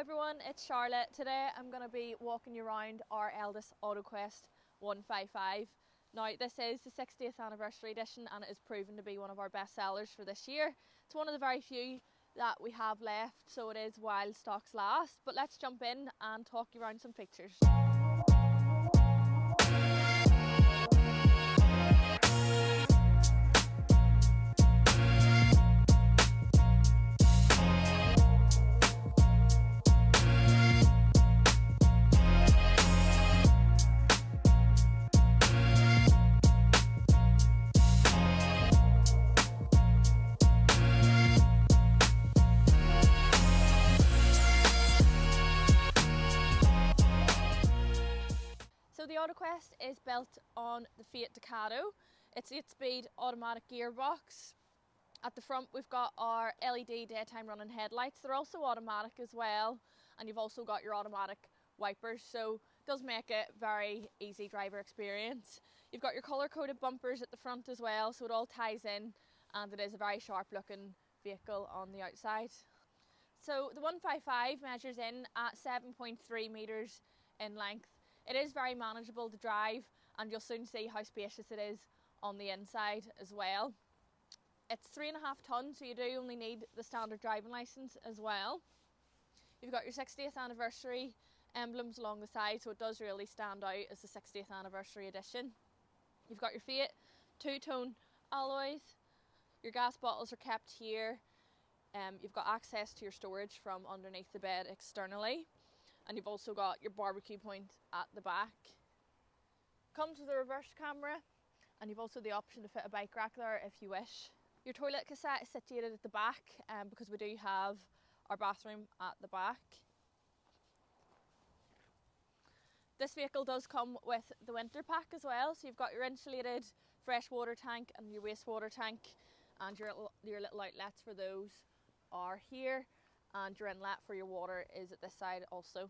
everyone, it's Charlotte. Today I'm going to be walking you around our Elddis Autoquest 155. Now this is the 60th anniversary edition and it is proven to be one of our best sellers for this year. It's one of the very few that we have left, so it is while stocks last. But let's jump in and talk you around some features. So the Autoquest is built on the Fiat Ducato. It's 8-speed automatic gearbox. At the front we've got our LED daytime running headlights. They're also automatic as well, and you've also got your automatic wipers, so it does make it very easy driver experience. You've got your colour coded bumpers at the front as well, so it all ties in, and it is a very sharp looking vehicle on the outside. So the 155 measures in at 7.3 metres in length. It is very manageable to drive, and you'll soon see how spacious it is on the inside as well. It's 3.5 tonnes, so you do only need the standard driving licence as well. You've got your 60th anniversary emblems along the side, so it does really stand out as the 60th anniversary edition. You've got your Fiat two-tone alloys. Your gas bottles are kept here. You've got access to your storage from underneath the bed externally. And you've also got your barbecue point at the back. Comes with a reverse camera, and you've also the option to fit a bike rack there if you wish. Your toilet cassette is situated at the back because we do have our bathroom at the back. This vehicle does come with the winter pack as well, so you've got your insulated freshwater tank and your wastewater tank, and your little outlets for those are here. And your inlet for your water is at this side also.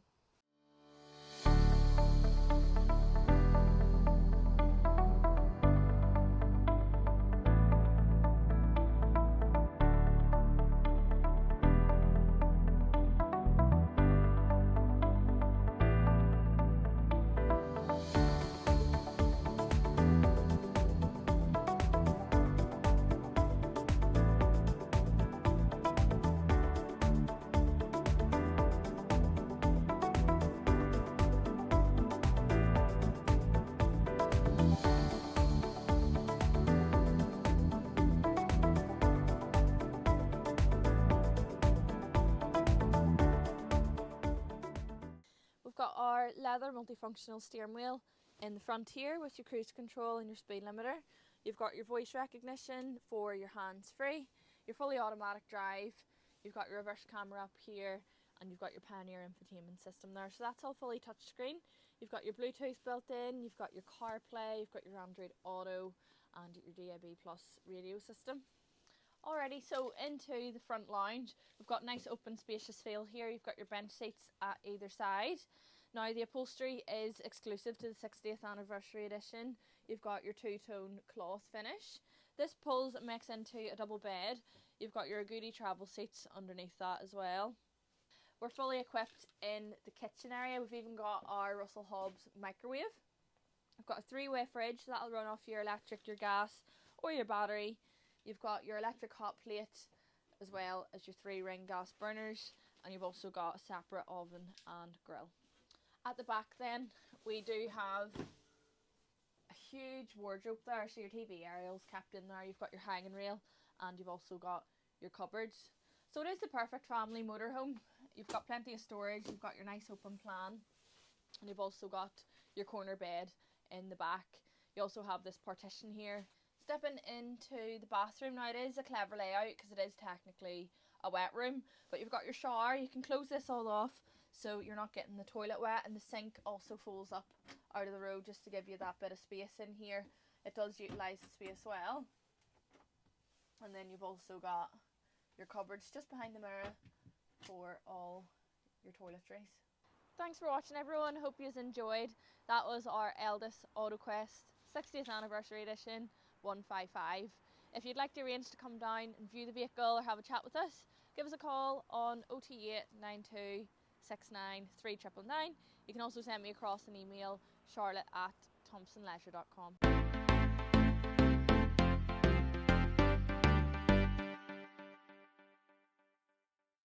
We've got our leather multifunctional steering wheel in the front here with your cruise control and your speed limiter. You've got your voice recognition for your hands-free, your fully automatic drive, you've got your reverse camera up here, and you've got your Pioneer infotainment system there. So that's all fully touchscreen. You've got your Bluetooth built in, you've got your CarPlay, you've got your Android Auto, and your DAB+ radio system. Alrighty, so into the front lounge, we've got nice open spacious feel here. You've got your bench seats at either side. Now the upholstery is exclusive to the 60th anniversary edition. You've got your two-tone cloth finish. This pulls and makes into a double bed. You've got your Agouti travel seats underneath that as well. We're fully equipped in the kitchen area. We've even got our Russell Hobbs microwave. We've got a 3-way fridge that'll run off your electric, your gas or your battery. You've got your electric hot plate as well as your 3-ring gas burners, and you've also got a separate oven and grill. At the back then we do have a huge wardrobe there, so your TV aerial's kept in there. You've got your hanging rail and you've also got your cupboards. So it is the perfect family motorhome. You've got plenty of storage, you've got your nice open plan, and you've also got your corner bed in the back. You also have this partition here. Stepping into the bathroom, now it is a clever layout because it is technically a wet room, but you've got your shower. You can close this all off so you're not getting the toilet wet, and the sink also folds up out of the road just to give you that bit of space in here. It does utilise the space well. And then you've also got your cupboards just behind the mirror for all your toiletries. Thanks for watching everyone, hope you enjoyed. That was our Elddis Autoquest 60th anniversary edition 155. If you'd like to arrange to come down and view the vehicle or have a chat with us, give us a call on 028 92 069 3999. You can also send me across an email, charlotte@thompsonleisure.com.